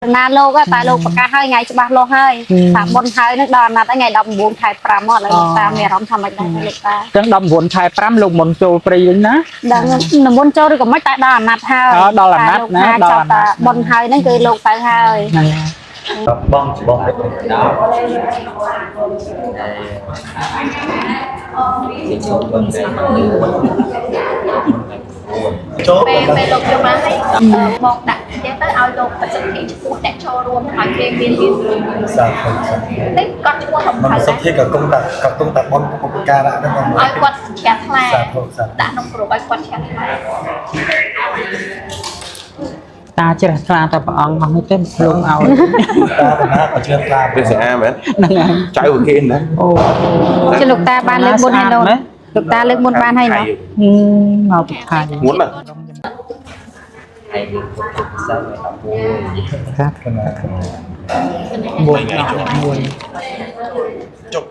นาโลก็ตายโลปากกาให้ไงจะบ้าโลให้ถามบนไทยนึกดอนนัดไงดำบุญไทยปรามอดเลยตามเมียร้องทำอะไรได้เลยตาจังดำบุญไทยปรามลงมนโจปรีนะดังน้ำบนโจหรือก็ไม่ตายดอนนัดให้ดอนนัดนะดอนบนไทยนั่นคือโลกตายให้บ้องไปตรงดาวไปลงยมาให้บอกดักเจ๊ต้เอาลงประสิทธิพูดแต่โชว์รวมหอยเกมเรียนสาธุได้ก็ชั่วทำไมมันสักที่กับตรงตัดบอลกับการะนั่นเองไอ้กวาดแฉะแผลด่าน้องกรุบไอ้กวาดแฉะแผลตาเจริญตาแต่ปองมันไม่เต้นลงเอาตาเป็นหน้าเชื่อตาเป็นเสียงแม่นั่นไงใจหัวเกณฑ์นะโอ้จะลูกตาบานเล็กบนให้โดนลูกตาเล็กบนบานให้เนาะเอาไปขายม้วนแบบไอ้สร้างไว้ทำบุญครับบุญบุญจบ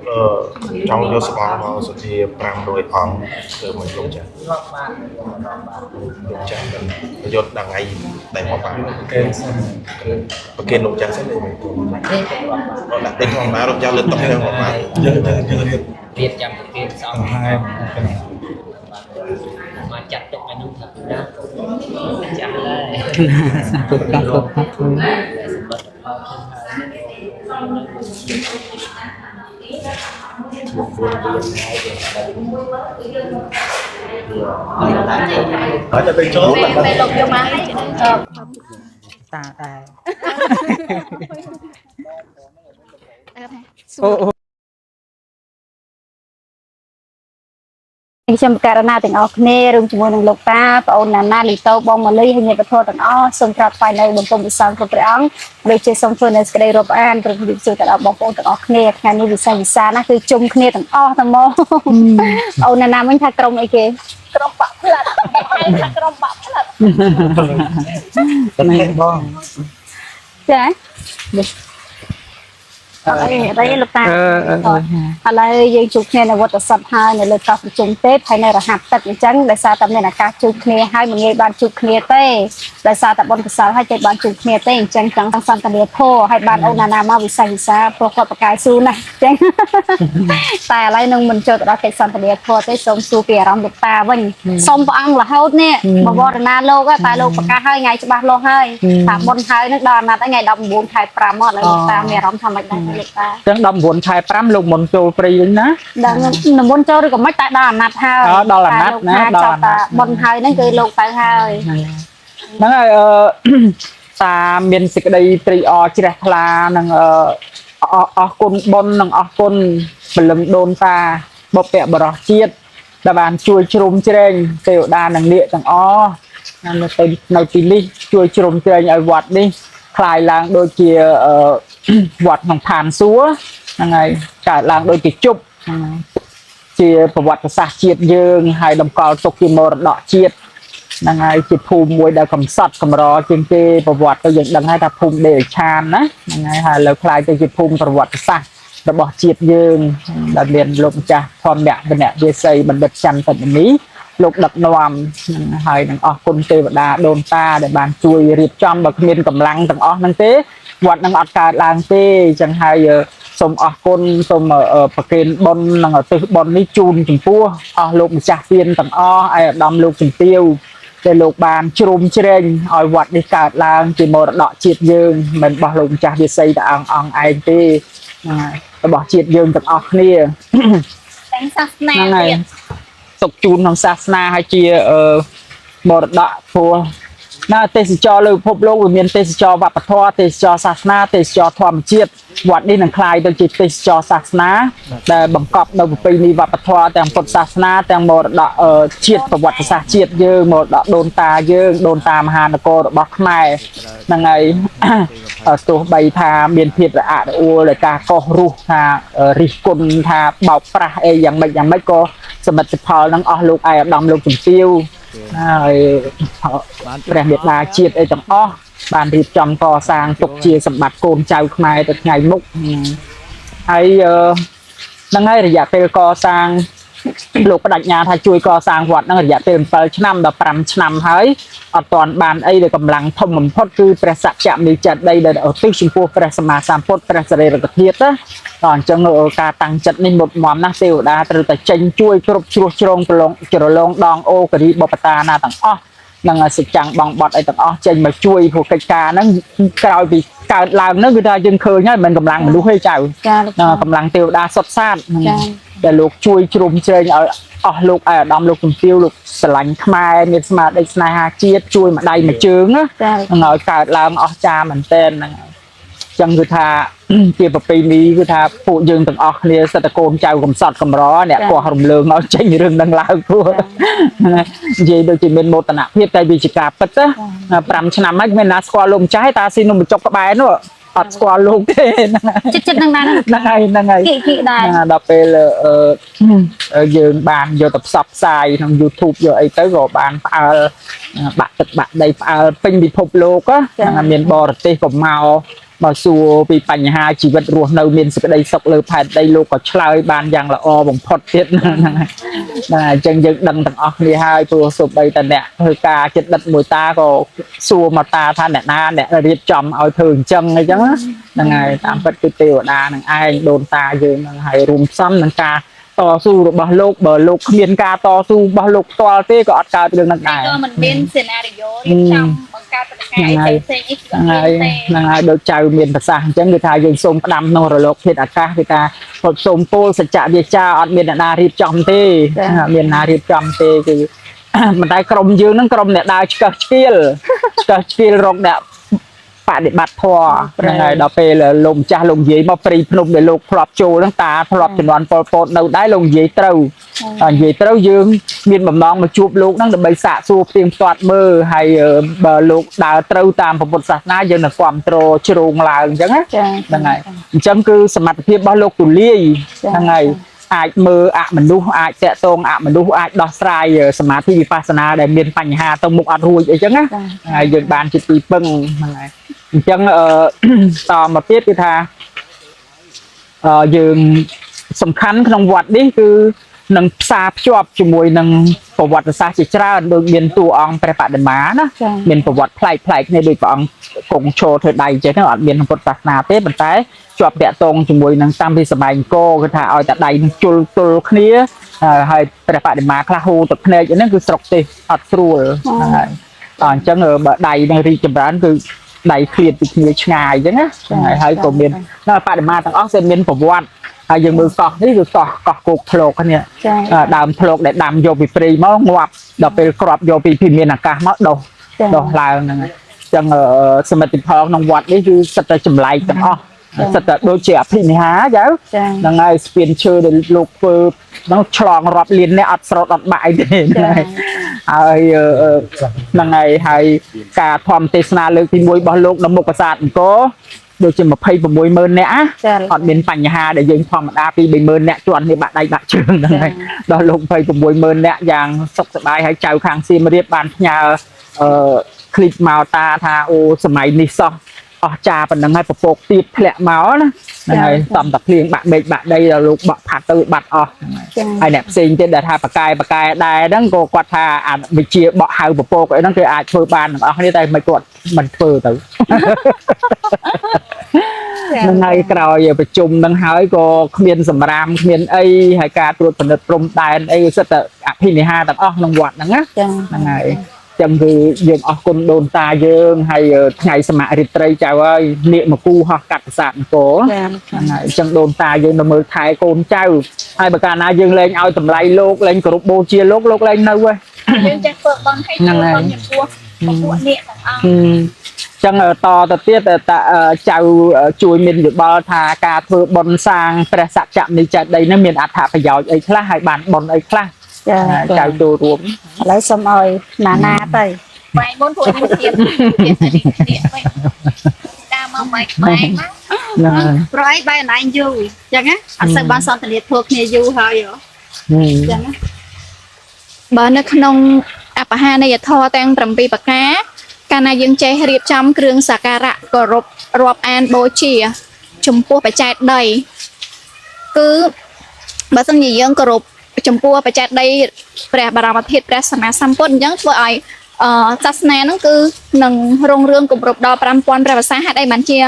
trong vô spa nó sẽ thì pram đôi ong từ mình dùng chả mình vô đằng ngày đầy hoa vàng ok nụ trắng sẽ lên nó đặt tên hoàng má rồi giao lên tập theo hoàng má Việt chăm Việt xong hai mà chặt được cái nông thật đó chặt ở cho tên chốtไปลงยมาให้ตาตายโอ้ខ្ញុំករណីទាំងអស់គ្នារួមជាមួយនឹងលោកតាប្អូនណាណាលីតូបងម៉ាលីហើយញាតិពធទាំងអស់សូមក្រាបថ្វាយនៅបង្គំវិសាលគ្រប់ព្រះអង្គដូចជាសូមធ្វើនៅសេចក្តីរាប់អានប្រគំសួរទៅដល់បងប្អូនទាំងអស់គ្នាថ្ងៃនេះវិសាណាគឺជុំគ្នាទាំងអស់ទាំងមកអូនណាណាមិញថាក្រុមអីគេក្រុមបាក់ផ្លាត់ថាក្រុមបាក់ផ្លាត់តែបងចាអីលោកតាឥឡូវយើងជួបគ្នានៅវត្តស័ព្ទហើយនៅលើកោះប្រជុំទេហើយនៅរហាប់ទឹកអញ្ចឹងដោយសារតែមានឱកាសជួបគ្នាហើយមិនងាយបានជួបគ្នាទេដោយសារតែបុណ្យកុសលហើយចេះបានជួបគ្នាទេអញ្ចឹងចង់សន្តានាធោហើយបានអូនណាណាមកវិសាព្រោះគាត់ប្រកាយស៊ូណាស់អញ្ចឹងតែឥឡូវនឹងមិនចូលទៅដល់កិច្ចសន្តានាធោទេសូមសួរពីអារម្មណ៍លោកតាវិញសូមព្រះអង្គរហូតនេះបវរណាលោកតែលោកប្រកាសហើយថ្ងៃច្បាស់លាស់ហើយថាបុណ្យហើយនឹងដល់អាណត្តិថ្ងៃ19ខែ5មកឥឡូវលោកតាមានអារម្មណ៍ថាម៉េចដែរចឹង19ខែ5លោកមុនចូលព្រីវិញណាដល់មុនចូលឬក៏មិនតែដល់អាណត្តិហើយដល់អាណត្តិណាដល់តែបុណ្យហើយហ្នឹងគឺលោកទៅហើយហ្នឹងហើយតាមានសេចក្តីត្រេកអរជ្រះថ្លានឹងអរគុណបុណ្យនិងអរគុណពលឹងដូនតាបុព្វបុរសជាតិដែលបានជួយជ្រោមជ្រែងទេវតានិងនាគទាំងអស់នៅទីនេះជួយជ្រោមជ្រែងឲ្យវត្តនេះคลายឡើងដូចជាវត្តក្នុងឋានសួគ៌ហ្នឹងហើយកើតឡើងដូចជាជប់ជាប្រវត្តិសាស្ត្រជាតិយើងហើយតម្កល់ទុកជាមរតកជាតិហ្នឹងហើយជាភូមិមួយដែលកំសត់កម្រជាងគេប្រវត្តិទៅយើងដឹងហើយថាភូមិដេរឆានណាហ្នឹងហើយហើយលើคลายទៅជាភូមិប្រវត្តិសាស្ត្ររបស់ជាតិយើងដែលមានលោកម្ចាស់ធម្មវណ្ណៈវាសីបណ្ឌិតច័ន្ទតនីលោកដឹកនាំហើយនឹងអរគុណទេវតាដូនតាដែលបានជួយរៀបចំបើគ្មានកម្លាំងទាំងអស់ហ្នឹងទេវត្តនឹងអត់កើតឡើងទេអញ្ចឹងហើយសូមអរគុណសូមប្រគេនបុណ្យនិងឧទ្ទិសបុណ្យនេះជូនចំពោះអស់លោកម្ចាស់ទានទាំងអស់ឯអាដាមលោកជំទាវដែលលោកបានជ្រោមជ្រែងឲ្យវត្តនេះកើតឡើងជាមរតកជាតិយើងមិនរបស់លោកម្ចាស់វាសីតែអង្គឯងទេរបស់ជាតិយើងទាំងអស់គ្នាទាំងសាសនាទៀតទុកជូនក្នុងសាសនាហើយជាមរតកព្រោះណាទេសចរលើពិភពលោកវាមានទេសចរវប្បធម៌ទេសចរសាសនាទេសចរធម្មជាតិវត្តនេះនឹងคล้ายទៅជាទេសចរសាសនាដែលបង្កប់នៅប្រពៃណីវប្បធម៌ទាំងពុទ្ធសាសនាទាំងមរតកជាតិប្រវត្តិសាស្ត្រជាតិយើងមរតកដូនតាយើងដូនតាមហានគររបស់ខ្មែរហ្នឹងហើយទោះបីថាមានភាពរអាក់រអួលដោយការកោសរស់ថារិះគន់ថាបោកប្រាស់អីយ៉ាងម៉េចក៏សមិទ្ធផលនឹងអស់លោកឯអាដាមលោកជំទាវហើយព្រះមេដាជាតិអីទាំងអស់បានរៀបចំកសាងទុកជាសម្បត្តិកូនចៅខ្មែរទៅថ្ងៃមុខហើយហ្នឹងហើយរយៈពេលកសាង លោកបដិញ្ញាថាជួយកសាងវត្តនឹងរយៈពេល7ឆ្នាំដល់5ឆ្នាំហើយអត់ទាន់បានអីដែលកម្លាំងធំបំផុតគឺព្រះសច្ចមីចេតិយដែលឧទ្ទិសចំពោះព្រះសម្មាសម្ពុទ្ធព្រះសរីរកធាតុណាដល់អញ្ចឹងការតាំងចិត្តនេះមុតមមណាស់ទេវតាត្រូវតែចេញជួយគ្រប់ជ្រោះជ្រងប្រឡងជ្រលងដងអូការីបបតាណាទាំងអស់នឹងសច្ចាំងបងបត់អីទាំងអស់ចេញមកជួយព្រោះកិច្ចការហ្នឹងក្រោយពីកើតឡើងហ្នឹងគឺថាយើងឃើញហើយមិនកម្លាំងមនុស្សទេចៅកម្លាំងទេវតាសុទ្ធសាធដែលលោកជួយជ្រុំជ្រែងឲ្យអស់លោកអាយឧត្តមលោកជំទាវលោកស្រឡាញ់ខ្មែរមានស្មារតីស្នេហាជាតិជួយម្ដាយមួយជើងណាហ្នឹងឲ្យកើតឡើងអស្ចារ្យមែនទែនហ្នឹងចឹងគឺថាជាប្រពៃណីគឺថាពួកយើងទាំងអស់គ្នាសិតតែកូនចៅកំសត់កំរអ្នកកោះរំលើងឲ្យចេញរឿងនឹងឡើងព្រោះនិយាយដូចជាមានមោទនភាពតែវាជាការពិតណា5ឆ្នាំហើយមានណាស្គាល់លោកម្ចាស់តាស៊ីនំបញ្ចុកក្បែរនោះអត់ស្គាល់លោកទេចិត្តនឹងដែរហ្នឹងហើយគីដែរដល់ពេលយើងបានយកទៅផ្សព្វផ្សាយក្នុង YouTube យកអីទៅក៏បានផ្អើលបាក់ទឹកបាក់ដីផ្អើលពេញពិភពលោកមានបរទេសក៏មកសួរពីបញ្ហាជីវិតរស់នៅមានសេចក្តីសុខលើផែនដីលោកក៏ឆ្លើយបានយ៉ាងល្អបំផុតទៀតហ្នឹងអញ្ចឹងយើងដឹងទាំងអស់គ្នាហើយព្រោះសូម្បីតែអ្នកធ្វើការចិត្តដិតមួយតាក៏សួរមកតាថាអ្នកណាអ្នករៀបចំឲ្យធ្វើអញ្ចឹងអីចឹងហ្នឹងហើយតាមពិតគឺទេវតានឹងឯងដូនតាយើងហ្នឹងហើយរួមផ្សំនឹងការតស៊ូរបស់លោកបើលោកគ្មានការតស៊ូរបស់លោកផ្ទាល់ទេក៏អត់កើតរឿងហ្នឹងដែរក៏មិនមានសេណារីយ៉ូរៀបចំបង្កើតបទការអីផ្សេងៗអីគឺអត់មានទេហ្នឹងហើយដូចចៅមានប្រសាសន៍អញ្ចឹងគឺថាយើងសូមផ្ដាំក្នុងរលកធាតុអាកាសគឺថាសូមពោលសច្ចៈវាចាអត់មានអ្នកណារៀបចំទេមានណារៀបចំទេគឺមិនតែក្រុមយើងហ្នឹងក្រុមអ្នកដើរឆ្កឹះឆ្កៀលរកអ្នកបដិបត្តិធម៌ហ្នឹងហើយដល់ពេលលោកម្ចាស់លោកនិយាយមកព្រៃភ្នំដែលលោកធ្លាប់ចូលហ្នឹងតាធ្លាប់ជំនាន់ប៉ុលពតនៅដែរលោកនិយាយត្រូវយើងមានបំណងមកជួបលោកហ្នឹងដើម្បីសាកសួរផ្ទៀងផ្ទាត់មើលហើយបើលោកដើរត្រូវតាមពុទ្ធសាសនាយើងនឹងគ្រប់គ្រងជ្រងឡើងអញ្ចឹងហ្នឹងហើយអញ្ចឹងគឺសមត្ថភាពរបស់លោកទូលាយហ្នឹងហើយអាចមើលអមនុស្សអាចតាក់ទងអមនុស្សអាចដោះស្រាយសមាធិវិបស្សនាដែលមានបញ្ហាទៅមុខអត់រួចអីចឹងណាហើយយើងបានជាទីពឹងហ្នឹងហើយអញ្ចឹងតមកទៀតគឺថាយើងសំខាន់ក្នុងវត្តនេះគឺនឹងផ្សារភ្ជាប់ជាមួយនឹងប្រវត្តិសាស្ត្រជាច្រើនដូចមានតួអង្គព្រះបដិមាណាមានប្រវត្តិប្លែកគ្នាដូចព្រះអង្គគង់ឈរធ្វើដៃចេះហ្នឹងអត់មានក្នុងពុទ្ធសាសនាទេប៉ុន្តែជាប់តាក់ទងជាមួយនឹងតាំងពីសម័យអង្គរគឺថាឲ្យតែដៃនឹងជុលទល់គ្នាហើយព្រះបដិមាខ្លះហូរទឹកភ្នែកហ្នឹងគឺស្រុកទេសអត់ស្រួលហ្នឹងហើយអញ្ចឹងបើដៃនឹងរីកចម្រើនគឺដៃឃ្លាតពីគ្នាឆ្ងាយអញ្ចឹងណាហើយក៏មានបដិមាទាំងអស់sẽមានប្រវត្តិហើយយើងមើលកោះនេះគឺកោះគោកធ្លោកនេះដើមធ្លោកដែលដាំយកពីព្រៃមកងាប់ដល់ពេលគ្រាប់យកពីភីមានអាកាសមកដុះឡើងហ្នឹងអញ្ចឹងសមិទ្ធផលក្នុងវត្តនេះគឺសិតតែចម្លែកទាំងអស់សិតតែដូចជាអភិនិហាចៅហ្នឹងហើយស្ពានឈើដែលលោកធ្វើហ្នឹងឆ្លងរាប់លានអ្នកអត់ស្រោតអត់បាក់អីទេហ្នឹងហើយហ្នឹងហើយការធម្មទេសនាលើកទី1របស់លោកនៅមុខប្រាសាទអង្គរដូចជា260000នាក់អត់មានបញ្ហាដែលយើងធម្មតាពី20000នាក់ជាន់នេះបាក់ដៃបាក់ជើងហ្នឹងហើយដល់លោក260000នាក់យ៉ាងសុខសប្បាយហើយចៅខាងសៀមរាបបានផ្ញើคลิปមកតាថាអូសម័យនេះសោះអស់ចាប៉ុណ្ណឹងហើយពពកទៀតធ្លាក់មកណាហ្នឹងហើយតំតាភ្លៀងបាក់មេឃបាក់ដីដល់លោកបក់ផាត់ទៅបាត់អស់ហើយអ្នកផ្សេងទៀតដែលថាបកាយដែរហ្នឹងក៏គាត់ថាអាវិជាបក់ហៅពពកអីហ្នឹងគេអាចធ្វើបានទាំងអស់គ្នាតែមិនគាត់មិនធ្វើទៅហ្នឹងហើយក្រោយប្រជុំហ្នឹងហើយក៏គ្មានសម្រាមគ្មានអីហើយការត្រួតពិនិត្យព្រំដែនអីសិតតែអភិនិហាទាំងអស់ក្នុងវត្តហ្នឹងណាហ្នឹងហើយចឹងគឺយើងអរគុណដូនតាយើងហើយថ្ងៃសមរិត្រីចៅហើយនាគមកគូហោះកាត់ប្រាសាទអង្គរហ្នឹងហើយចឹងដូនតាយើងនៅមើលថែកូនចៅហើយបើកាលណាយើងលែងឲ្យតម្លៃលោកលែងគោរពបូជាលោកលែងនៅហ្នឹងយើងចេះធ្វើបន់ឲ្យជួយបន់ចំពោះពួកនាគទាំងអស់ចឹងតទៅទៀតតចៅជួយមានយោបល់ថាការធ្វើបន់សាងព្រះសច្ចមីចេតិយនេះមានអត្ថប្រយោជន៍អីខ្លះហើយបានបន់អីខ្លះចៅចូលរួមឥឡូវសូមឲ្យណាទៅបែកមុនព្រោះនេះទៀតវិញតាមមកបែកហ្នឹងព្រោះអីបែកអនឡាញយូរអញ្ចឹងណាអត់សូវបានសន្ទនាធ្វើគ្នាយូរហើយអញ្ចឹងណាបើនៅក្នុងអបហានិយធម៌ទាំង7ប្រការកាលណាយើងចេះរៀបចំគ្រឿងសក្ការៈគោរពរាប់អានបូជាចំពោះបច្ច័យដីគឺបើសិនជាយើងគោរព ចំពោះបច្ចេកដីព្រះបរមធាតុព្រះសម្មាសម្ពុទ្ធអញ្ចឹងធ្វើឲ្យសាសនាហ្នឹងគឺនឹងរុងរឿងគម្រប់ដល់ 5000 ព្រះវស្សាហេតុអីបានជា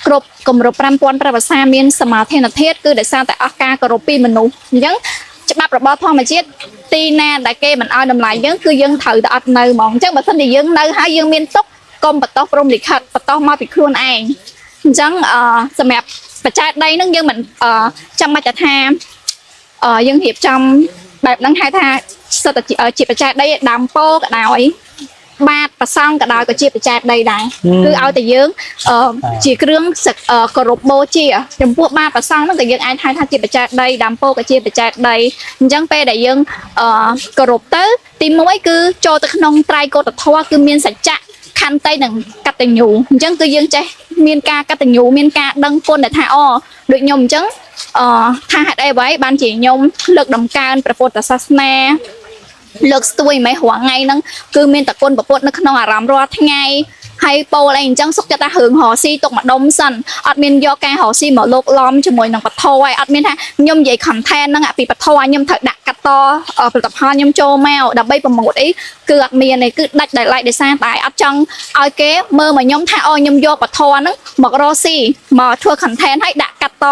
គ្រប់គម្រប់ 5000 ព្រះវស្សាមានសមាធិធាតុគឺដោយសារតែអស់ការគោរពពីមនុស្សអញ្ចឹងច្បាប់របស់ធម្មជាតិទីណាដែលគេមិនឲ្យតម្លៃយើងគឺយើងត្រូវតែអត់នៅហ្មងអញ្ចឹងបើមិនតែយើងនៅហើយយើងមានទុកកុំបន្តព្រមលិខិតបន្តមកពីខ្លួនឯងអញ្ចឹងសម្រាប់បច្ចេកដីហ្នឹងយើងមិនចាំបាច់ថាយើងរៀបចំបែបហ្នឹងហៅថាសិតជាបច្ចេកដីដើមពោក៏ដោយបាតប្រសង់ក៏ដោយក៏ជាបច្ចេកដីដែរគឺឲ្យតែយើងជាគ្រឿងគោរពបូជាចំពោះបាតប្រសង់ហ្នឹងក៏យើងអាចហៅថាជាបច្ចេកដីដើមពោក៏ជាបច្ចេកដីអញ្ចឹងពេលដែលយើងគោរពទៅទី1គឺចូលទៅក្នុងត្រៃកោតធម៌គឺមានសច្ចៈខន្តីនិងកតញ្ញូអញ្ចឹងគឺយើងចេះមានការកតញ្ញូមានការដឹងគុណដែលថាដូចខ្ញុំអញ្ចឹងថាហេតុអីអ្វីបានជាខ្ញុំលើកដំកើងព្រះពុទ្ធសាសនាលើកស្ទួយមិនរាល់ថ្ងៃហ្នឹងគឺមានតគុណពុទ្ធនៅក្នុងអារម្មណ៍រាល់ថ្ងៃហើយពោលអីអញ្ចឹងសុខចិត្តថារឿងរស៊ីទុកម្ដុំសិនអត់មានយកការរស៊ីមកលោកឡំជាមួយនឹងបធរហើយអត់មានថាខ្ញុំនិយាយ content ហ្នឹងពីបធរខ្ញុំត្រូវដាក់កាត់តផលិតផលខ្ញុំចូលមកដើម្បីប្រម៉ូទអីគឺអត់មានទេគឺដាច់ដោយឡែកដោយសារតែអត់ចង់ឲ្យគេមើលមកខ្ញុំថាខ្ញុំយកបធរហ្នឹងមករកស៊ីមកធ្វើ content ហើយដាក់កាត់ត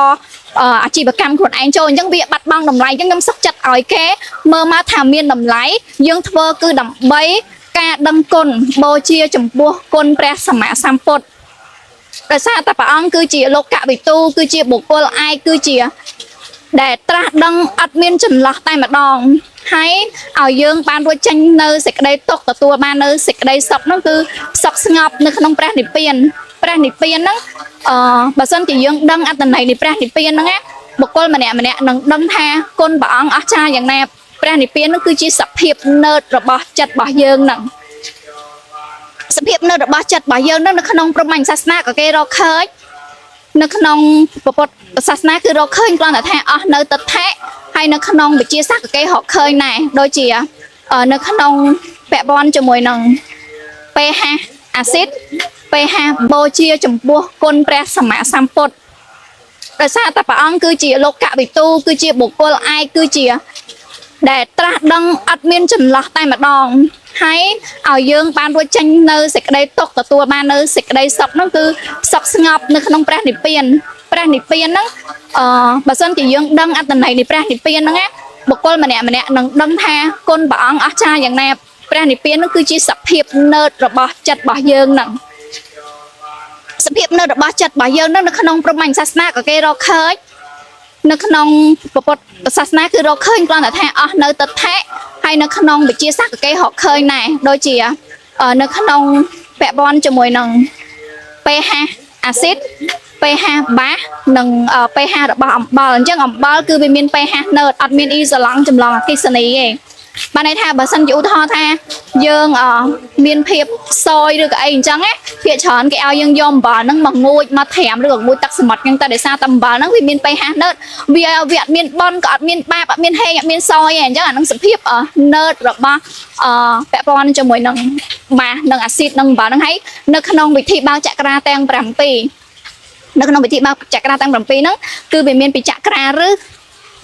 អាជីវកម្មខ្លួនឯងចូលអញ្ចឹងវាបាត់បង់តម្លៃអញ្ចឹងខ្ញុំសុខចិត្តឲ្យគេមើលមកថាមានតម្លៃយើងធ្វើគឺដើម្បីការដឹងគុណបូជាចំពោះគុណព្រះសម្មាសម្ពុទ្ធដោយសារតែព្រះអង្គគឺជាលោកកវិទូគឺជាបុគ្គលឯកគឺជាដែលត្រាស់ដឹងអត់មានចន្លោះតែម្ដងហើយឲ្យយើងបានរួចចេញនៅសេចក្តីទុក្ខទទួលបាននៅសេចក្តីសុខហ្នឹងគឺសុខស្ងប់នៅក្នុងព្រះនិព្វានហ្នឹងបើសិនជាយើងដឹងអត្ថន័យនៃព្រះនិព្វានហ្នឹងណាបុគ្គលម្នាក់នឹងដឹងថាគុណព្រះអង្គអស្ចារ្យយ៉ាងណាព្រះនិព្វានហ្នឹងគឺជាសភាពណឺតរបស់ចិត្តរបស់យើងហ្នឹងសភាពណឺតរបស់ចិត្តរបស់យើងហ្នឹងនៅក្នុងព្រហ្មញ្ញសាសនាក៏គេរកឃើញនៅក្នុងពុទ្ធសាសនាគឺរកឃើញគ្រាន់តែថាអស់នៅទិដ្ឋិហើយនៅក្នុងវិទ្យាសាស្ត្រក៏គេរកឃើញដែរដូចជានៅក្នុងពាក់ព័ន្ធជាមួយនឹង pH អាស៊ីត pH បូជាចំពោះគុណព្រះសម្មាសម្ពុទ្ធដោយសារតែព្រះអង្គគឺជាលោកកវិទូគឺជាបុគ្គលឯកគឺជាដែលត្រាស់ដឹងអត់មានចន្លោះតែម្ដងហើយឲ្យយើងបានរួចចេញនៅសេចក្តីទុក្ខទទួលបាននៅសេចក្តីសុខហ្នឹងគឺសុខស្ងប់នៅក្នុងព្រះនិព្វានហ្នឹងបើសិនជាយើងដឹងអត្ថន័យនៃព្រះនិព្វានហ្នឹងណាបុគ្គលម្នាក់នឹងដឹងថាគុណព្រះអង្គអស្ចារ្យយ៉ាងណាព្រះនិព្វានហ្នឹងគឺជាសភាពណឺតរបស់ចិត្តរបស់យើងហ្នឹងសភាពណឺតរបស់ចិត្តរបស់យើងហ្នឹងនៅក្នុងព្រហ្មញ្ញសាសនាក៏គេរកឃើញនៅក្នុងពុទ្ធសាសនាគឺរកឃើញគ្រាន់តែថាអស់នៅទិដ្ឋិហើយនៅក្នុងវិទ្យាសាស្ត្រក៏គេរកឃើញដែរដូចជានៅក្នុងពាក់ព័ន្ធជាមួយនឹង pH អាស៊ីត pH បាសនិង pH របស់អំបិលអញ្ចឹងអំបិលគឺវាមាន pH ណឺតអត់មានអ៊ីសឡង់ចម្លងអគ្គិសនីទេបានន័យថាបើសិនជាឧទាហរណ៍ថាយើងមានភាពសយឬក៏អីអញ្ចឹងណាភាគច្រើនគេឲ្យយើងយកអំបិលហ្នឹងមកងូតមកត្រាំឬក៏ងូតទឹកសមុទ្រអញ្ចឹងតែដោយសារតែអំបិលហ្នឹងវាមាន pH ណឺតវាអត់មានបនក៏អត់មានបាបអត់មានហេងអត់មានសយទេអញ្ចឹងអាហ្នឹងសភាពណឺតរបស់ពាក់ព័ន្ធជាមួយនឹងបាសនិងអាស៊ីតនិងអំបិលហ្នឹងហើយនៅក្នុងវិធីបើកចក្រាទាំង7នៅក្នុងវិធីបើកចក្រាទាំង7ហ្នឹងគឺវាមានពីចក្រាឬ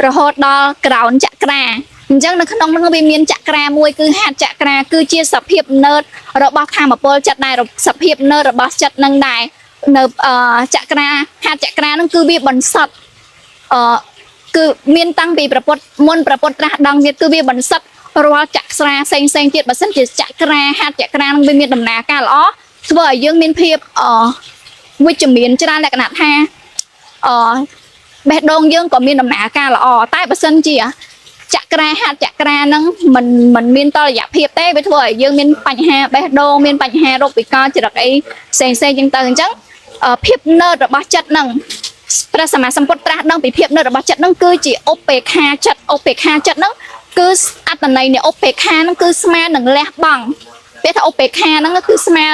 រហូតដល់ក្រោនចក្រាអញ្ចឹងនៅក្នុងនោះវាមានចក្រាមួយគឺហេតុចក្រាគឺជាសភាពណឺតរបស់ធម្មពលចិត្តដែរសភាពណឺតរបស់ចិត្តនឹងដែរនៅចក្រាហេតុចក្រានឹងគឺវាបន្សុទ្ធគឺមានតាំងពីប្រពុតមុនប្រពុតត្រាស់ដឹងទៀតគឺវាបន្សុទ្ធរាល់ចក្រាផ្សេងទៀតបើសិនជាចក្រាហេតុចក្រានឹងវាមានដំណើរការល្អធ្វើឲ្យយើងមានភាពវិជ្ជមានច្រើនលក្ខណៈថាបេះដូងយើងក៏មានដំណើរការល្អតែបើសិនជាចក្រាហេតុចក្រាហ្នឹងមិនមានតលយៈភាពទេវាធ្វើឲ្យយើងមានបញ្ហាបេះដូងមានបញ្ហារោគវិកលចរិតអីផ្សេងចឹងទៅអញ្ចឹងភាពណឺតរបស់ចិត្តហ្នឹងព្រះសម្មាសម្ពុទ្ធត្រាស់ដឹងពីភាពណឺតរបស់ចិត្តហ្នឹងគឺជាឧបេក្ខាចិត្តហ្នឹងគឺអត្តន័យនៃឧបេក្ខាហ្នឹងគឺស្មើនឹងលះបង់ពេលថាឧបេក្ខាហ្នឹងគឺស្មើ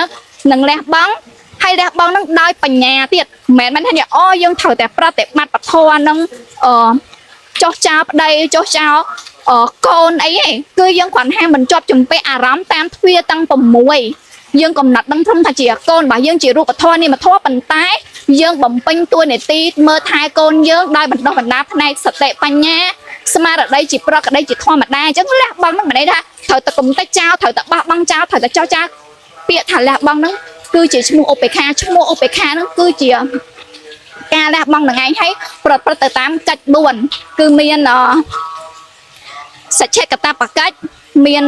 នឹងលះបង់ហើយលះបង់ហ្នឹងដោយបញ្ញាទៀតមិនមែនថាយើងត្រូវតែប្រតិបត្តិពធហ្នឹងចោះចោលប្តីចោះចោលកូនអីហ៎គឺយើងគ្រាន់តែមិនជាប់ជំពាក់អារម្មណ៍តាមទ្វាទាំង6យើងកំណត់ដឹងត្រឹមថាជាកូនរបស់យើងជារូបធម៌នាមធម៌ប៉ុន្តែយើងបំពេញតួនាទីមើលថែកូនយើងដោយបណ្ដោះបណ្ដាលផ្នែកសតិបញ្ញា ស្មារតីជាប្រកដីជាធម្មតាអញ្ចឹងលះបង់ហ្នឹងមិនន័យថាត្រូវតែគុំតែចោលត្រូវតែបោះបង់ចោលត្រូវតែចោលពាក្យថាលះបង់ហ្នឹងគឺជាឈ្មោះឧបេក្ខាឈ្មោះឧបេក្ខាហ្នឹងគឺជាការលះបង់នឹងឯងហើយប្រព្រឹត្តទៅតាមកិច្ច4គឺមានសច្ឆកតបកិច្ចមាន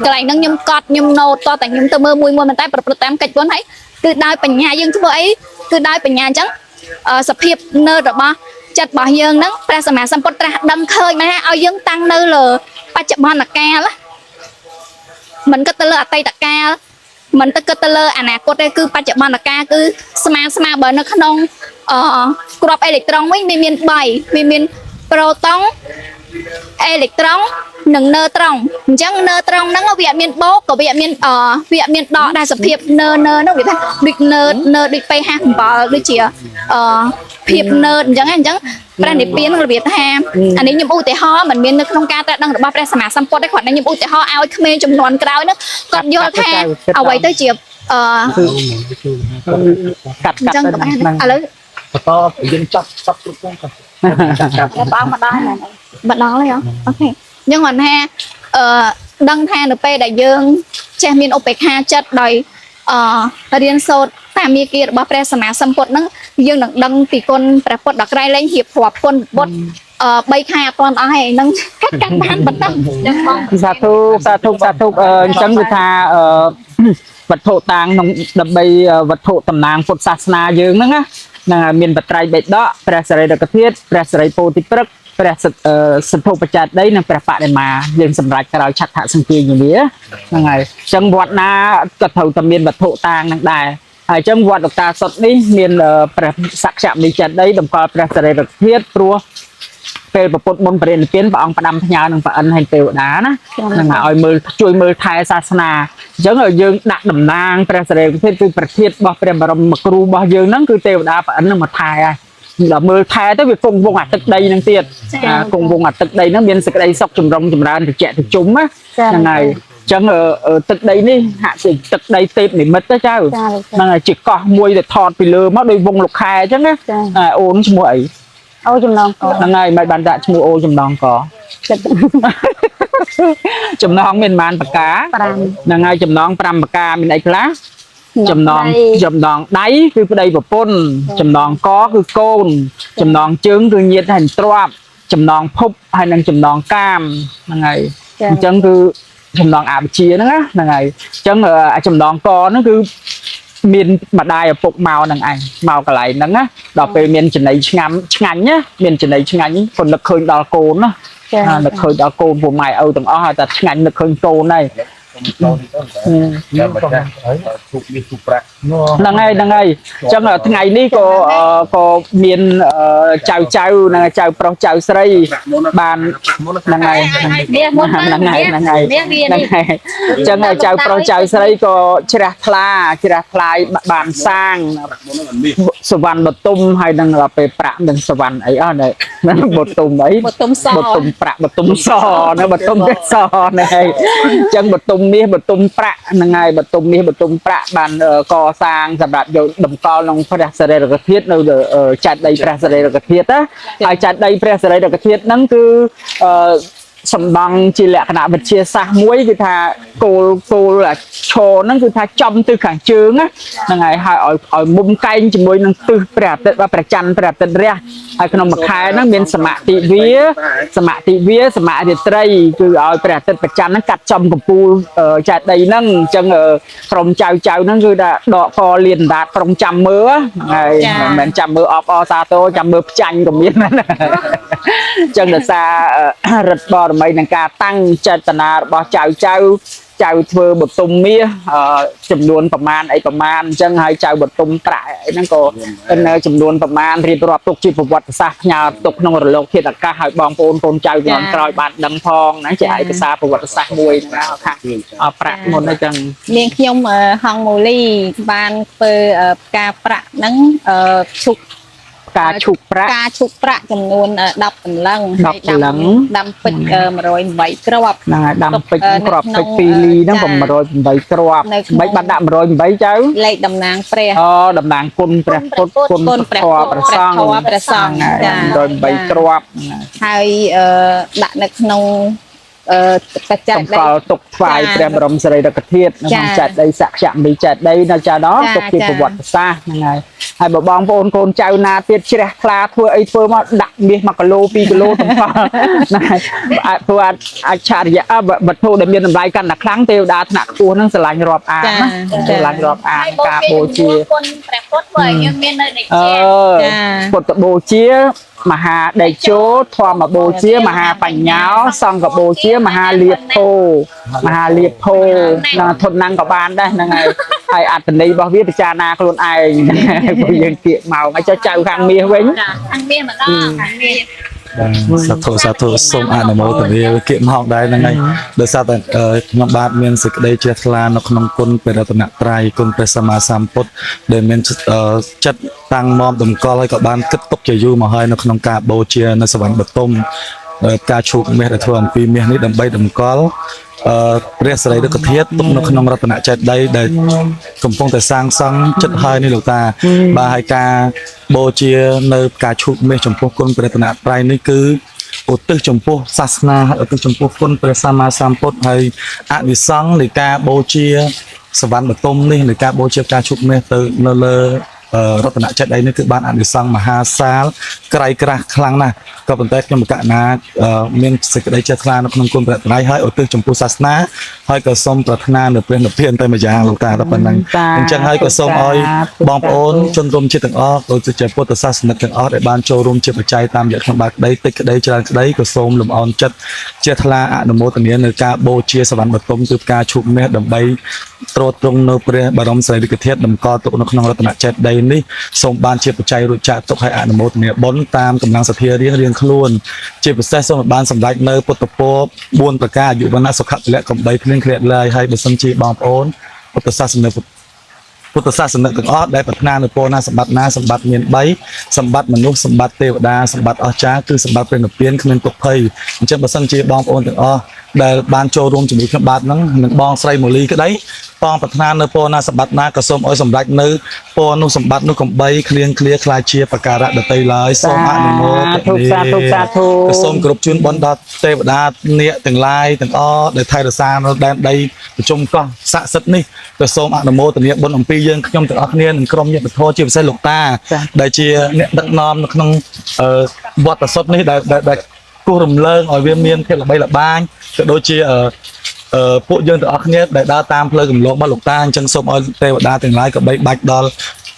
កន្លែងហ្នឹងខ្ញុំកត់ខ្ញុំណូតតតែខ្ញុំទៅមើលមួយមិនតែប្រព្រឹត្តតាមកិច្ច4ហើយគឺដោយបញ្ញាយើងធ្វើអីគឺដោយបញ្ញាអញ្ចឹងសភាពនៅរបស់ចិត្តរបស់យើងហ្នឹងព្រះសម្មាសម្ពុទ្ធត្រាស់ដឹងឃើញមកឲ្យយើងតាំងនៅលើបច្ចុប្បន្នកាលមិនគិតទៅលើអតីតកាលមិនទៅគិតទៅលើអនាគតទេគឺបច្ចុប្បន្នកាលគឺស្មើបើនៅក្នុងក្របអេឡិចត្រូនវិញវាមាន3វាមានប្រូតុងអេឡិចត្រូននិងណឺត្រុងអញ្ចឹងណឺត្រុងហ្នឹងវាអត់មានបូកក៏វាអត់មានវាអត់មានដកដែរសភាពណឺហ្នឹងវាថាដូចណឺដូច P57 ដូចជាភាពណឺអញ្ចឹងព្រះនិព្វានរបៀបថាអានេះខ្ញុំឧទាហរណ៍មិនមាននៅក្នុងការត្រាស់ដឹងរបស់ព្រះសម្មាសម្ពុទ្ធទេគាត់ខ្ញុំឧទាហរណ៍ឲ្យក្មេងចំនួនក្រោយហ្នឹងគាត់យល់ថាអ្វីទៅជាកាត់អញ្ចឹងឥឡូវបន្តយើងចាប់គ្រប់គ្រងគាត់បងម្ដងហ្នឹងម្ដងហើយអូខេអញ្ចឹងគាត់ថាដឹងថានៅពេលដែលយើងចេះមានឧបេក្ខាចិត្តដោយរៀនសូត្រតាមមាគ៌ារបស់ព្រះសម្មាសម្ពុទ្ធហ្នឹងយើងនឹងដឹងពីគុណព្រះពុទ្ធដ៏ក្រៃលែងហៀបរាប់គុណពុទ្ធ3ខែអត់ទាន់អស់ហើយនឹងកាត់បានបន្តសាធុអញ្ចឹងគឺថាវត្ថុតាងក្នុងដើម្បីវត្ថុតំណាងពុទ្ធសាសនាយើងហ្នឹងណាមានបត្រៃបេដកព្រះសរិរកធាតុព្រះសរិពោធិព្រឹក្សព្រះសន្ធុបច្ច័យដីនិងព្រះបដិមាយើងសម្រាប់ក្រោយឆដ្ឋសង្គីយាហ្នឹងហើយអញ្ចឹងវត្តណាក៏ត្រូវតែមានវត្ថុតាងនឹងដែរហើយអញ្ចឹងវត្តឧតាសុតនេះមានព្រះសក្យមុនីចេតិយតម្កល់ព្រះសរិរកធាតុព្រោះពេលប្រពុតមុនបរិនិព្វានព្រះអង្គផ្ដាំផ្ញើនឹងព្រះអិនហើយទេវតាណាហ្នឹងហើយឲ្យជួយមើលថែសាសនាអញ្ចឹងយើងដាក់តំណាងព្រះសរិរកធាតុគឺប្រធានរបស់ព្រះបរមគ្រូរបស់យើងហ្នឹងគឺទេវតាព្រះអិននឹងមកថែហើយដល់មើលថែទៅវាគង់វងអាទឹកដីហ្នឹងទៀតគង់វងអាទឹកដីហ្នឹងមានសេចក្តីសុខចម្រុងចម្រើនត្រជាក់ត្រជុំហ្នឹងហើយអញ្ចឹងទឹកដីនេះហាក់ជាទឹកដីទេពនិមិត្តទៅចៅហ្នឹងហើយជាកោះមួយដែលថតពីលើមកដោយវងលោកខែអញ្ចឹងណាអូនឈ្មោះអីអូចំណងកហ្នឹងហើយមិនបានដាក់ឈ្មោះអូចំណងកចំណងមានប៉ុន្មានប្រការហ្នឹងហើយចំណង5ប្រការមានអីខ្លះចំណងដៃគឺប្តីប្រពន្ធចំណងកគឺកូនចំណងជើងគឺញាតិហើយទ្រព្យចំណងភពហើយនិងចំណងកាមហ្នឹងហើយអញ្ចឹងគឺចំណងអវិជ្ជាហ្នឹងហើយអញ្ចឹងចំណងកហ្នឹងគឺមានម្ដាយឪពុកមកនឹងឯងមកកន្លែងហ្នឹងណាដល់ពេលមានចំណៃឆ្ងាញ់ណាមានចំណៃឆ្ងាញ់គាត់នឹកឃើញដល់កូនណានឹកឃើញដល់កូនពួកម៉ែឪទាំងអស់ហើយតែឆ្ងាញ់នឹកឃើញកូនហើយចាំមកចាស់ហើយទុកនេះទុកប្រាក់ហ្នឹងហើយអញ្ចឹងថ្ងៃនេះក៏មានចៅហ្នឹងចៅប្រុសចៅស្រីបានហ្នឹងហើយហ្នឹងហើយអញ្ចឹងចៅប្រុសចៅស្រីក៏ជ្រះថ្លាបានសាងសវណ្ណបតុមហើយនឹងពេលប្រាក់នឹងសវណ្ណអីអស់នេះបតុមអីបតុមប្រាក់បតុមសនៅបតុមទេសហ្នឹងហើយអញ្ចឹងបតុមមាសបតុមប្រាក់ហ្នឹងហើយបតុមមាសបតុមប្រាក់បានកសាងសម្រាប់យកតម្កល់ក្នុងព្រះសរិរកធាតុនៅចេតិយព្រះសរិរកធាតុណាហើយចេតិយព្រះសរិរកធាតុហ្នឹងគឺសំដងជាលក្ខណៈវិទ្យាសាស្ត្រមួយគឺថាគោលឈរហ្នឹងគឺថាចំទិសខាងជើងហ្នឹងហើយឲ្យមុំកែងជាមួយនឹងទិសព្រះអាទិត្យព្រះច័ន្ទព្រះអាទិត្យរះហើយក្នុងមួយខែហ្នឹងមានសមតិវាសមរាត្រីគឺឲ្យព្រះអាទិត្យព្រះច័ន្ទហ្នឹងកាត់ចំកំពូលចេតិយហ្នឹងអញ្ចឹងក្រុមចៅហ្នឹងគឺថាដកកលៀនដាតក្រុមចាំមើលហើយមិនមែនចាំមើលអបអសាទរចាំមើលផ្ចាញ់ក៏មានណាអញ្ចឹងដោយសាររិទ្ធបរមីនឹងការតាំងចេតនារបស់ចៅធ្វើបតុមមាសចំនួនប្រមាណអញ្ចឹងហើយចៅបតុមប្រាក់ហ្នឹងក៏នៅចំនួនប្រមាណរៀបរាប់ទុកជាប្រវត្តិសាស្ត្រផ្ញើទុកក្នុងរលកធាតុអាកាសឲ្យបងប្អូនកូនចៅជំនាន់ក្រោយបានដឹងផងណាជាឯកសារប្រវត្តិសាស្ត្រមួយណាថាប្រាក់មុនអញ្ចឹងនាងខ្ញុំហងមូលីបានធ្វើផ្កាប្រាក់ហ្នឹងឈុក ការឈុកប្រាក់ ការឈុកប្រាក់ចំនួន10កម្លាំង 10កម្លាំង ដាំពេជ្រ108គ្រាប់ ហ្នឹងហើយដាំពេជ្រគ្រាប់ពេជ្រ2លីហ្នឹង108គ្រាប់មិនបាត់ដាក់108ចៅ លេខតំណាងព្រះ អូតំណាងគុណព្រះពុទ្ធគុណព្រះព្រះសង្ឃ ព្រះសង្ឃចា 108គ្រាប់ ហើយដាក់នៅក្នុងកញ្ចក់ សម្គាល់ទុកថ្វាយព្រះបរមសារីរិកធាតុក្នុងចេតិយសក្យមីចេតិយនៅចាណោះទុកជាប្រវត្តិសាស្ត្រហ្នឹងហើយហើយបើបងប្អូនកូនចៅណាទៀតជ្រះថ្លាធ្វើអីធ្វើមកដាក់មាស1គីឡូ2គីឡូទាំងប៉ហ្នឹងហើយព្រោះអច្ឆរិយៈវត្ថុដែលមានតម្លៃកាន់តែខ្លាំងទេវតាថ្នាក់ខ្ពស់ហ្នឹងស្រឡាញ់រាប់អានណាស្រឡាញ់រាប់អានការបូជាគុណព្រះពុទ្ធធ្វើឲ្យយើងមាននៅដេកជា ពុទ្ធបូជាមហាដេជោធម្មបូជាមហាបញ្ញោសង្ឃបូជាមហាលាភោនឹងធនណាំងក៏បានដែរហ្នឹងហើយអត្តន័យរបស់វាពិចារណាខ្លួនឯងព្រោះយើងគៀកមកហើយចៅខាងមាសវិញ ខាងមាសម្ដងខាងមាស សាធុសូមអនុមោទនាគៀកមកដែរហ្នឹងហើយដោយសារតែខ្ញុំបាទមានសេចក្តីជ្រះថ្លានៅក្នុងគុណព្រះរតនត្រ័យគុណព្រះសម្មាសម្ពុទ្ធដែលមានចិត្តតាំងមមតម្កល់ហើយក៏បានគិតទុកជាយូរមកហើយនៅក្នុងការបូជានៅសវណ្ណបតុមការឈូកមាសដែលធ្វើអំពីមាសនេះដើម្បីតម្កល់ព្រះសារីរិកធាតុទុកនៅក្នុងរតនចេតិយដែលកំពុងតែសាងសង់ចិត្តហើយនេះលោកតាបាទហើយការបូជានៅការឈូកមាសចំពោះគុណព្រះរតនត្រ័យនេះគឺឧទ្ទិសចំពោះសាសនាឧទ្ទិសចំពោះគុណព្រះសម្មាសម្ពុទ្ធហើយអនិសង្ឃនៃការបូជាសវណ្ណបតុមនេះនៃការបូជាការឈូកមាសទៅនៅលើរតនចេតិយនេះគឺបានអនិសង្ឃមហាសាលក្រៃក្រាស់ខ្លាំងណាស់ក៏ប៉ុន្តែខ្ញុំកណាមានសេចក្តីជ្រះថ្លានៅក្នុងគុណព្រះត្រ័យហើយឧទ្ទិសចំពោះសាសនាហើយក៏សូមប្រាថ្នានៅព្រះនិព្វានតែម្យ៉ាងលោកតាតែប៉ុណ្ណឹងអញ្ចឹងហើយក៏សូមឲ្យបងប្អូនជនរួមជាតិទាំងអស់ដូចជាពុទ្ធសាសនិកទាំងអស់ដែលបានចូលរួមជាបច្ច័យតាមរយៈក្នុងបាក្តីតិចក្តីច្រើនក្តីក៏សូមលំអរចិត្តជ្រះថ្លាអនុមោទនានៅការបូជាសវណ្ណបតុមគឺការឈូកមាសដើម្បីទ្រទ្រង់នៅព្រះបរមសារីរិកធាតុតម្កល់ទុកនៅក្នុងរតនចេតិយនេះសូមបានជាបច្ច័យរួចចាក់ទុកឲ្យអនុមោទនាបុណ្យតាមកម្លាំងសទ្ធារៀងខ្លួនជាពិសេសសូមបានសម្រេចនៅពុទ្ធពរ4ប្រការអាយុវណ្ណៈសុខៈពលៈកំបីគ្លៀងគ្រាឡើយហើយបើសិនជាបងប្អូនពុទ្ធសាសនិកទាំងអស់ដែលប្រាថ្នានៅពរណាសម្បត្តិណាសម្បត្តិមាន3សម្បត្តិមនុស្សសម្បត្តិទេវតាសម្បត្តិអស្ចារ្យគឺសម្បត្តិព្រះនិព្វានគ្មានទុក្ខភ័យអញ្ចឹងបើសិនជាបងប្អូនទាំងអស់ដែលបានចូលរួមជាមួយខ្ញុំបាទហ្នឹងនឹងបងស្រីមូលីក្តីបងប្រាថ្នានៅពរណាសម្បត្តិណាក៏សូមឲ្យសម្រេចនៅពរនោះសម្បត្តិនោះកំបីគ្លៀងគ្លាខ្លាយជាបការៈដតីឡើយសូមអនុមោទនាក៏សូមគោរពជូនបុណ្យដល់ទេវតានាគទាំងឡាយទាំងអស់ដែលថែរក្សានៅដែនដីប្រជុំកោះស័ក្តិសិទ្ធិនេះក៏សូមអនុមោទនាបុណ្យអំពីយើងខ្ញុំទាំងអស់គ្នានិងក្រុមញាតិធម៌ជាពិសេសលោកតាដែលជាអ្នកដឹកនាំនៅក្នុងវត្តសុទ្ធនេះដែលគោះរំលើងឲ្យវាមានភាពល្បីល្បាញក៏ដូចជាពួកយើងទាំងអស់គ្នាដែលដើរតាមផ្លូវគំលងរបស់លោកតាអញ្ចឹងសូមឲ្យទេវតាទាំងឡាយក៏បីបាច់ដល់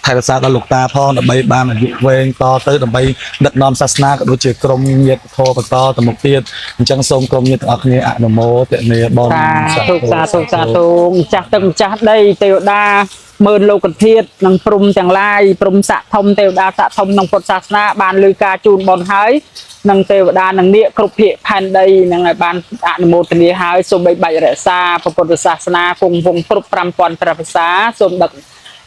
ថែរក្សាដល់លោកតាផងដើម្បីបានអាយុវែងតទៅដើម្បីដឹកនាំសាសនាក៏ដូចជាក្រុមញាតិធម៌បន្តទៅមុខទៀតអញ្ចឹងសូមក្រុមញាតិទាំងអស់គ្នាអនុមោទនាបុណ្យសាធុម្ចាស់ទឹកម្ចាស់ដីទេវតាមើលលោកធាតុនិងព្រំទាំងឡាយព្រំស័ក្តិធំទេវតាស័ក្តិធំក្នុងពុទ្ធសាសនាបានលើការជូនបុណ្យហើយនឹងទេវតានឹងនាគគ្រប់ភាគផែនដីនឹងឲ្យបានអនុមោទនាហើយសូមបីបាច់រក្សាពុទ្ធសាសនាគង់វង្សគ្រប់5000ព្រះភាសាសូមដឹក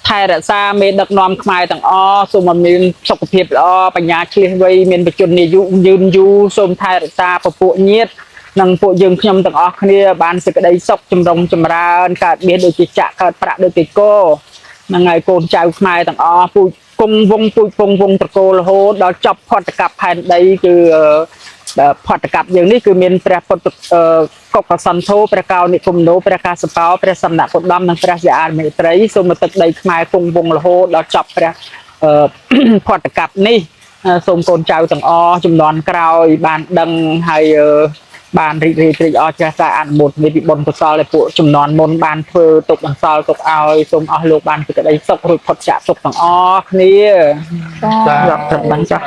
ថែរក្សាមេដឹកនាំខ្មែរទាំងអស់សូមឲ្យមានសុខភាពល្អបញ្ញាឆ្លៀសវៃមានបជននាយុយឺនយូរសូមថែរក្សាពពួកញាតិនិងពួកយើងខ្ញុំទាំងអស់គ្នាបានសេចក្តីសុខចម្រុងចម្រើនកើតមាសដូចជាចក្រកើតប្រាក់ដូចជាគោនឹងឲ្យកូនចៅខ្មែរទាំងអស់ពូជគង់វង្សពូជពងវង្សត្រកូលរហូតដល់ចប់ផតកັບផែនដីគឺផតកັບយើងនេះគឺមានព្រះពុទ្ធកុកសន្ធោព្រះកោនិគមនោព្រះកាសបោព្រះសំណាក់ពុទ្ធដំនិងព្រះជាអារមេត្រីសូមមកទឹកដីខ្មែរគង់វង្សរហូតដល់ចប់ព្រះផតកັບនេះសូមកូនចៅទាំងអស់ចំនួនក្រោយបានដឹងហើយបានរីករាយត្រេកអរចាស់សាអនុមោទនាពីបុណ្យកុសលដែលពួកចំនួនមុនបានធ្វើទុកបន្សល់ទុកឲ្យសូមអស់លោកបានសេចក្តីសុខរួចផុតចាកទុកទាំងអស់គ្នាបាទត្រឹមបានចាស់